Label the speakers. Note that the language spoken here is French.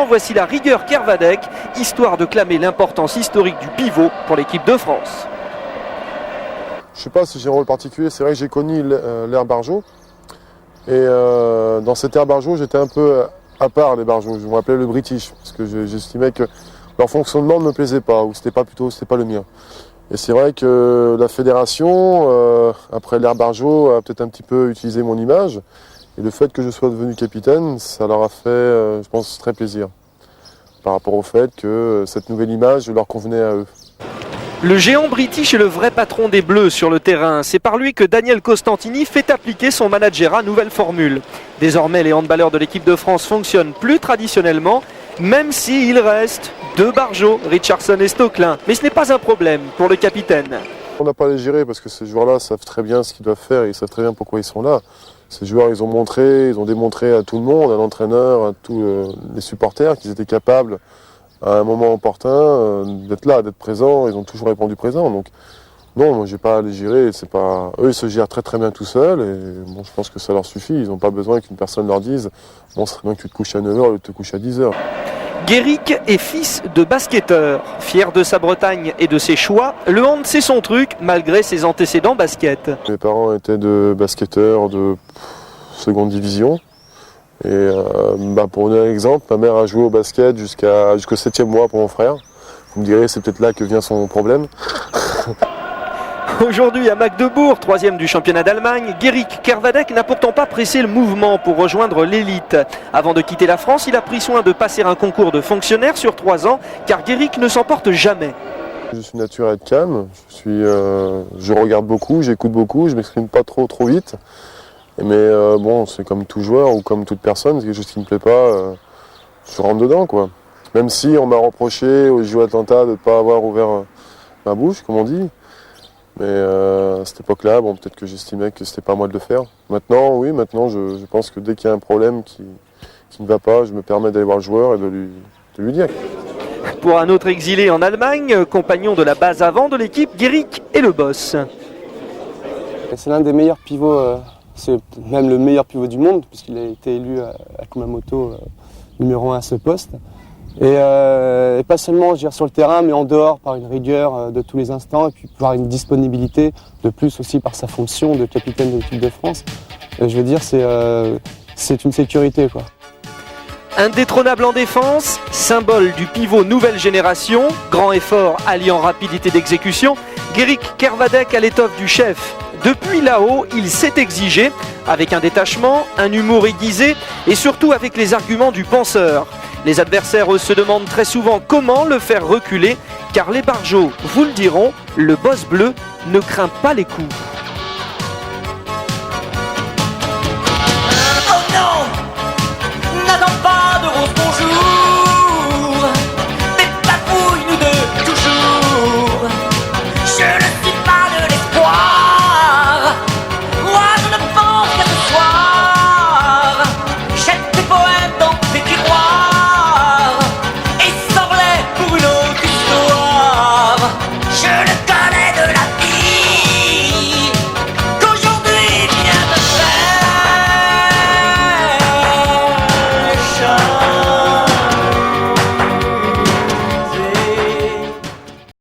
Speaker 1: Voici la rigueur Kervadec, histoire de clamer l'importance historique du pivot pour l'équipe de France.
Speaker 2: Je ne sais pas si j'ai un rôle particulier, c'est vrai que j'ai connu l'ère Barjot. Et dans cette ère Barjot, j'étais un peu à part des Barjot. Je m'appelais le British, parce que j'estimais que leur fonctionnement ne me plaisait pas, ou c'était pas le mien. Et c'est vrai que la fédération, après l'ère Barjot, a peut-être un petit peu utilisé mon image. Et le fait que je sois devenu capitaine, ça leur a fait, je pense, très plaisir. Par rapport au fait que cette nouvelle image leur convenait à eux.
Speaker 1: Le géant British est le vrai patron des Bleus sur le terrain. C'est par lui que Daniel Costantini fait appliquer son managerat nouvelle formule. Désormais, les handballeurs de l'équipe de France fonctionnent plus traditionnellement, même s'il reste deux Barjot, Richardson et Stocklin. Mais ce n'est pas un problème pour le capitaine.
Speaker 2: On n'a pas à les gérer parce que ces joueurs-là savent très bien ce qu'ils doivent faire et ils savent très bien pourquoi ils sont là. Ces joueurs, ils ont démontré à tout le monde, à l'entraîneur, à tous les supporters qu'ils étaient capables à un moment opportun d'être là, d'être présents. Ils ont toujours répondu présent. Donc non, moi j'ai pas à les gérer. C'est pas eux, ils se gèrent très très bien tout seuls et bon, je pense que ça leur suffit. Ils n'ont pas besoin qu'une personne leur dise bon, c'est bien que tu te couches à 9h au lieu de te coucher à 10h.
Speaker 1: Guéric est fils de basketteur. Fier de sa Bretagne et de ses choix, le hand c'est son truc malgré ses antécédents basket.
Speaker 2: Mes parents étaient de basketteurs de seconde division. Et pour donner un exemple, ma mère a joué au basket jusqu'au 7e mois pour mon frère. Vous me direz, c'est peut-être là que vient son problème.
Speaker 1: Aujourd'hui à Magdebourg, 3e du championnat d'Allemagne, Guéric Kervadec n'a pourtant pas pressé le mouvement pour rejoindre l'élite. Avant de quitter la France, il a pris soin de passer un concours de fonctionnaire sur 3 ans, car Guéric ne s'emporte jamais.
Speaker 2: Je suis nature à être calme, je regarde beaucoup, j'écoute beaucoup, je m'exprime pas trop vite. Mais bon, c'est comme tout joueur ou comme toute personne, c'est quelque chose qui ne me plaît pas, je rentre dedans quoi. Même si on m'a reproché au JO Atlanta de ne pas avoir ouvert ma bouche, comme on dit. Mais à cette époque-là, bon, peut-être que j'estimais que c'était pas à moi de le faire. Maintenant, oui, je pense que dès qu'il y a un problème qui ne va pas, je me permets d'aller voir le joueur et de lui dire.
Speaker 1: Pour un autre exilé en Allemagne, compagnon de la base avant de l'équipe, Guéric est le boss.
Speaker 3: C'est l'un des meilleurs pivots, c'est même le meilleur pivot du monde, puisqu'il a été élu à Kumamoto numéro 1 à ce poste. Et pas seulement sur le terrain, mais en dehors, par une rigueur de tous les instants, et puis par une disponibilité, de plus aussi par sa fonction de capitaine de l'équipe de France. Et je veux dire, c'est une sécurité, quoi.
Speaker 1: Indétrônable en défense, symbole du pivot nouvelle génération, grand effort alliant rapidité d'exécution, Guéric Kervadec a l'étoffe du chef. Depuis là-haut, il s'est exigé, avec un détachement, un humour aiguisé et surtout avec les arguments du penseur. Les adversaires, eux, se demandent très souvent comment le faire reculer, car les Barjots vous le diront, le boss bleu ne craint pas les coups.